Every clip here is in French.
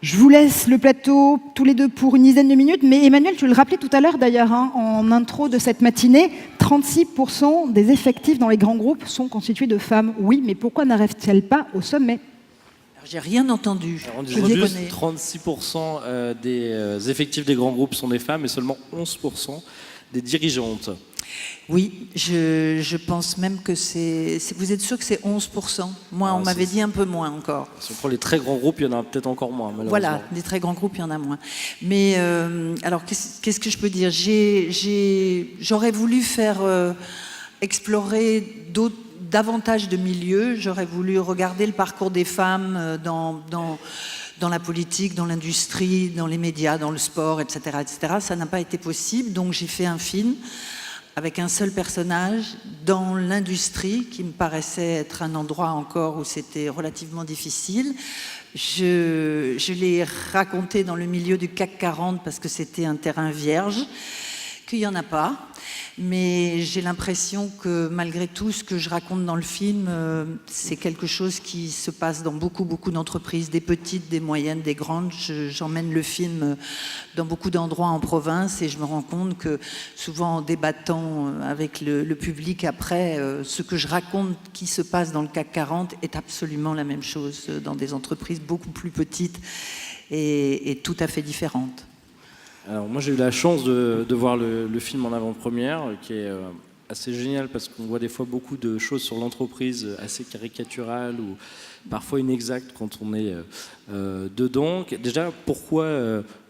Je vous laisse le plateau tous les deux pour une dizaine de minutes, mais Emmanuel, tu le rappelais tout à l'heure d'ailleurs, en intro de cette matinée, 36% des effectifs dans les grands groupes sont constitués de femmes. Oui, mais pourquoi n'arrivent-elles pas au sommet? J'ai rien entendu. Alors, on disait juste 36% des effectifs des grands groupes sont des femmes et seulement 11% des dirigeantes. Oui, je pense même que c'est... Vous êtes sûr que c'est 11%? Moi, on m'avait dit un peu moins encore. Si on prend les très grands groupes, il y en a peut-être encore moins, malheureusement. Voilà, les très grands groupes, il y en a moins. Mais alors, qu'est-ce que je peux dire? J'aurais voulu faire explorer davantage de milieux. J'aurais voulu regarder le parcours des femmes dans la politique, dans l'industrie, dans les médias, dans le sport, etc., etc. Ça n'a pas été possible, donc j'ai fait un film avec un seul personnage dans l'industrie, qui me paraissait être un endroit encore où c'était relativement difficile. Je l'ai raconté dans le milieu du CAC 40 parce que c'était un terrain vierge, qu'il n'y en a pas. Mais j'ai l'impression que malgré tout ce que je raconte dans le film, c'est quelque chose qui se passe dans beaucoup d'entreprises, des petites, des moyennes, des grandes. J'emmène le film dans beaucoup d'endroits en province et je me rends compte que souvent en débattant avec le public après, ce que je raconte qui se passe dans le CAC 40 est absolument la même chose dans des entreprises beaucoup plus petites et tout à fait différentes. Alors moi j'ai eu la chance de voir le film en avant-première qui est assez génial parce qu'on voit des fois beaucoup de choses sur l'entreprise assez caricaturales ou parfois inexactes quand on est dedans. Déjà pourquoi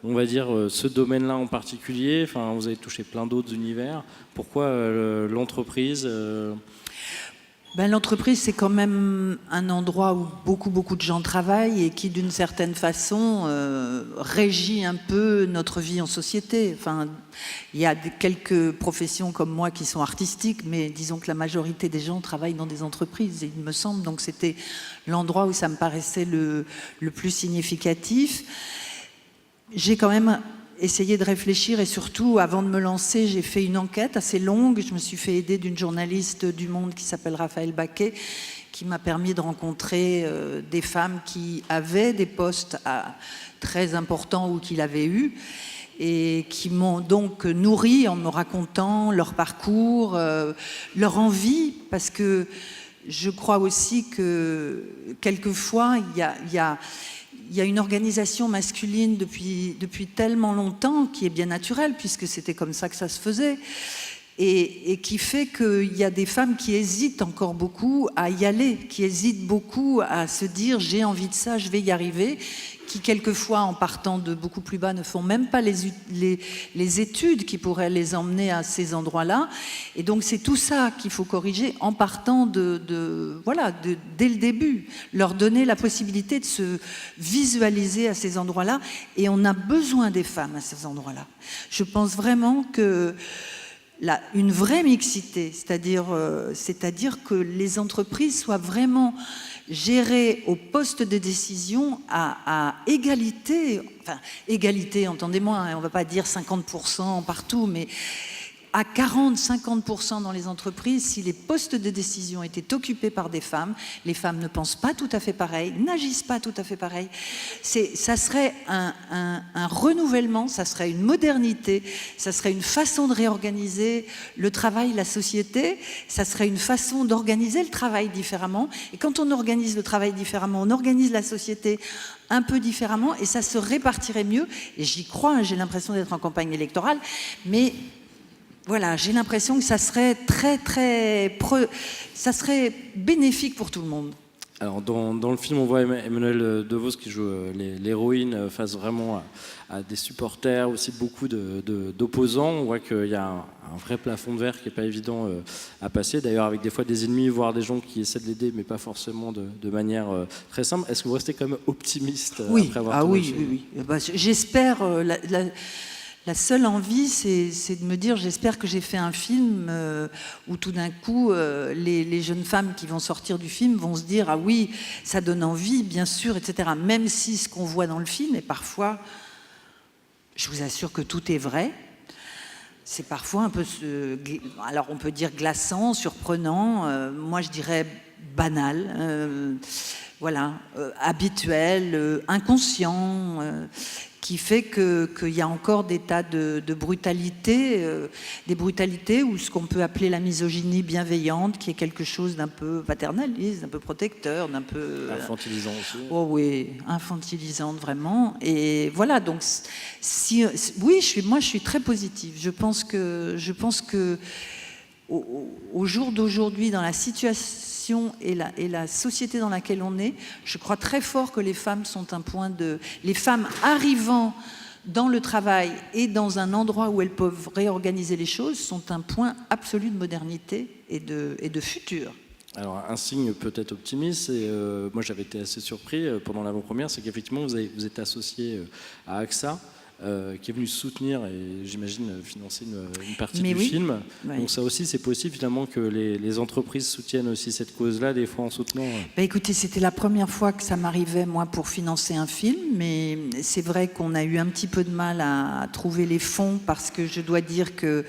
on va dire ce domaine-là en particulier? Enfin, vous avez touché plein d'autres univers. Pourquoi l'entreprise L'entreprise, c'est quand même un endroit où beaucoup de gens travaillent et qui, d'une certaine façon, régit un peu notre vie en société. Enfin, il y a quelques professions comme moi qui sont artistiques, mais disons que la majorité des gens travaillent dans des entreprises, il me semble. Donc c'était l'endroit où ça me paraissait le plus significatif. J'ai quand même essayer de réfléchir et surtout, avant de me lancer, j'ai fait une enquête assez longue. Je me suis fait aider d'une journaliste du Monde qui s'appelle Raphaël Baquet, qui m'a permis de rencontrer des femmes qui avaient des postes très importants ou qui l'avaient eu et qui m'ont donc nourri en me racontant leur parcours, leur envie, parce que je crois aussi que quelquefois, il y a une organisation masculine depuis tellement longtemps qui est bien naturelle, puisque c'était comme ça que ça se faisait, et qui fait qu'il y a des femmes qui hésitent encore beaucoup à y aller, qui hésitent beaucoup à se dire « j'ai envie de ça, je vais y arriver », qui quelquefois, en partant de beaucoup plus bas, ne font même pas les études qui pourraient les emmener à ces endroits-là. Et donc c'est tout ça qu'il faut corriger en partant dès le début, leur donner la possibilité de se visualiser à ces endroits-là. Et on a besoin des femmes à ces endroits-là. Je pense vraiment que une vraie mixité, c'est-à-dire que les entreprises soient vraiment gérées au poste de décision à égalité, enfin égalité, entendez-moi, hein, on ne va pas dire 50% partout, mais à 40-50% dans les entreprises, si les postes de décision étaient occupés par des femmes, les femmes ne pensent pas tout à fait pareil, n'agissent pas tout à fait pareil. Ça serait un renouvellement, ça serait une modernité, ça serait une façon de réorganiser le travail, la société, ça serait une façon d'organiser le travail différemment. Et quand on organise le travail différemment, on organise la société un peu différemment et ça se répartirait mieux. Et j'y crois, hein, j'ai l'impression d'être en campagne électorale, mais voilà, j'ai l'impression que ça serait ça serait bénéfique pour tout le monde. Alors dans le film, on voit Emmanuelle DeVos qui joue l'héroïne face vraiment à des supporters, aussi beaucoup d'opposants. On voit qu'il y a un vrai plafond de verre qui n'est pas évident à passer. D'ailleurs, avec des fois des ennemis, voire des gens qui essaient de l'aider, mais pas forcément de manière très simple. Est-ce que vous restez quand même optimiste après avoir tourné le film ? Oui. J'espère... La seule envie, c'est de me dire, j'espère que j'ai fait un film où tout d'un coup, les jeunes femmes qui vont sortir du film vont se dire « Ah oui, ça donne envie, bien sûr, etc. » Même si ce qu'on voit dans le film est parfois, je vous assure que tout est vrai, c'est parfois un peu, alors on peut dire glaçant, surprenant, moi je dirais banal. voilà, habituel, inconscient, qui fait qu'il y a encore des tas de brutalités, des brutalités ou ce qu'on peut appeler la misogynie bienveillante, qui est quelque chose d'un peu paternaliste, d'un peu protecteur, d'un peu... Infantilisant aussi. Oh oui, infantilisante vraiment. Et voilà, donc oui, je suis très positive. Je pense que au jour d'aujourd'hui, dans la situation et la société dans laquelle on est, je crois très fort que les femmes sont un point de... Les femmes arrivant dans le travail et dans un endroit où elles peuvent réorganiser les choses sont un point absolu de modernité et de futur. Alors, un signe peut-être optimiste, et moi j'avais été assez surpris pendant l'avant-première, c'est qu'effectivement vous êtes associé à AXA, qui est venu soutenir et j'imagine financer une partie du film. Oui. Donc ça aussi c'est possible finalement que les entreprises soutiennent aussi cette cause-là des fois en soutenant. Écoutez, c'était la première fois que ça m'arrivait moi pour financer un film, mais c'est vrai qu'on a eu un petit peu de mal à trouver les fonds parce que je dois dire que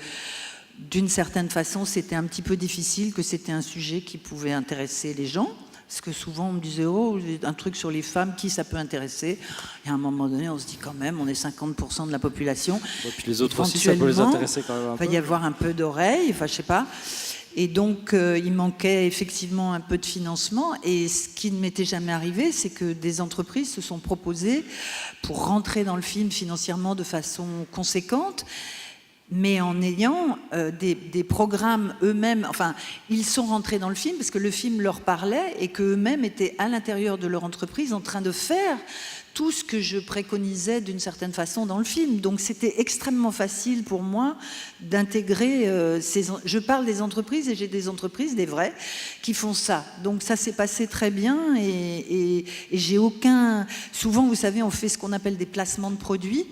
d'une certaine façon c'était un petit peu difficile, que c'était un sujet qui pouvait intéresser les gens. Parce que souvent on me disait, oh, un truc sur les femmes, qui ça peut intéresser? Et à un moment donné, on se dit quand même, on est 50% de la population. Et puis les autres aussi, ça peut les intéresser quand même un peu. Il va y avoir un peu d'oreille, enfin je sais pas. Et donc il manquait effectivement un peu de financement. Et ce qui ne m'était jamais arrivé, c'est que des entreprises se sont proposées pour rentrer dans le film financièrement de façon conséquente, mais en ayant des programmes eux-mêmes, enfin, ils sont rentrés dans le film parce que le film leur parlait et qu'eux-mêmes étaient à l'intérieur de leur entreprise en train de faire tout ce que je préconisais d'une certaine façon dans le film. Donc c'était extrêmement facile pour moi d'intégrer je parle des entreprises et j'ai des entreprises, des vraies, qui font ça. Donc ça s'est passé très bien et j'ai aucun... Souvent, vous savez, on fait ce qu'on appelle des placements de produits.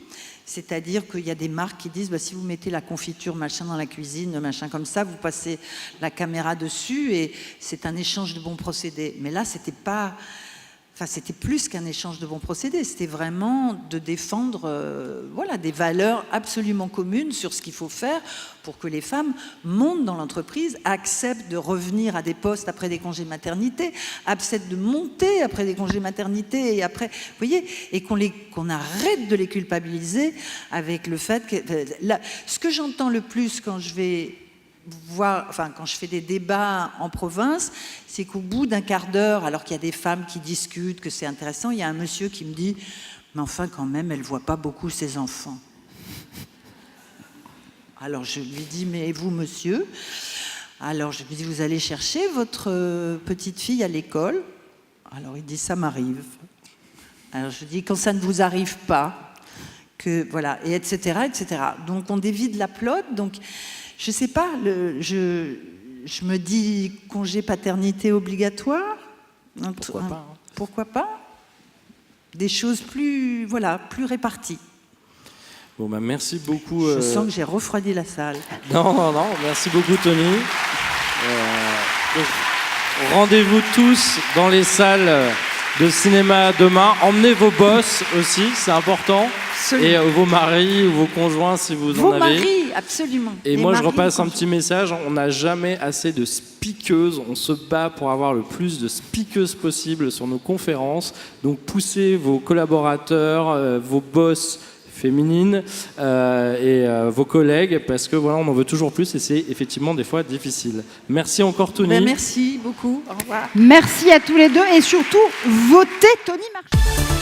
C'est-à-dire qu'il y a des marques qui disent si vous mettez la confiture machin dans la cuisine, machin comme ça, vous passez la caméra dessus et c'est un échange de bons procédés. Mais là, c'était plus qu'un échange de bons procédés. C'était vraiment de défendre des valeurs absolument communes sur ce qu'il faut faire pour que les femmes montent dans l'entreprise, acceptent de revenir à des postes après des congés maternité, acceptent de monter après des congés maternité et après, vous voyez, et qu'on arrête de les culpabiliser avec le fait que... ce que j'entends le plus quand je vais... quand je fais des débats en province, c'est qu'au bout d'un quart d'heure, alors qu'il y a des femmes qui discutent, que c'est intéressant, il y a un monsieur qui me dit « Mais enfin, quand même, elle ne voit pas beaucoup ses enfants. » Alors je lui dis « Mais vous, monsieur ?» Alors je lui dis « Vous allez chercher votre petite fille à l'école ?» Alors il dit « Ça m'arrive. » Alors je lui dis « Quand ça ne vous arrive pas, que voilà, et etc. etc. » Donc on dévie de la plotte, donc... Je sais pas, je me dis congé paternité obligatoire. Pourquoi pas, hein. Pourquoi pas? Des choses plus réparties. Bon, merci beaucoup. Je sens que j'ai refroidi la salle. Non, merci beaucoup Tony. Rendez-vous tous dans les salles de cinéma demain. Emmenez vos boss aussi, c'est important. Et vos maris ou vos conjoints si vous en avez. Vos maris, absolument. Et moi je repasse un petit message, on n'a jamais assez de speakeuses, on se bat pour avoir le plus de speakeuses possible sur nos conférences. Donc poussez vos collaborateurs, vos boss féminines et vos collègues parce que voilà, on en veut toujours plus et c'est effectivement des fois difficile. Merci encore Tony. Merci beaucoup, au revoir. Merci à tous les deux et surtout votez Tony Marchand.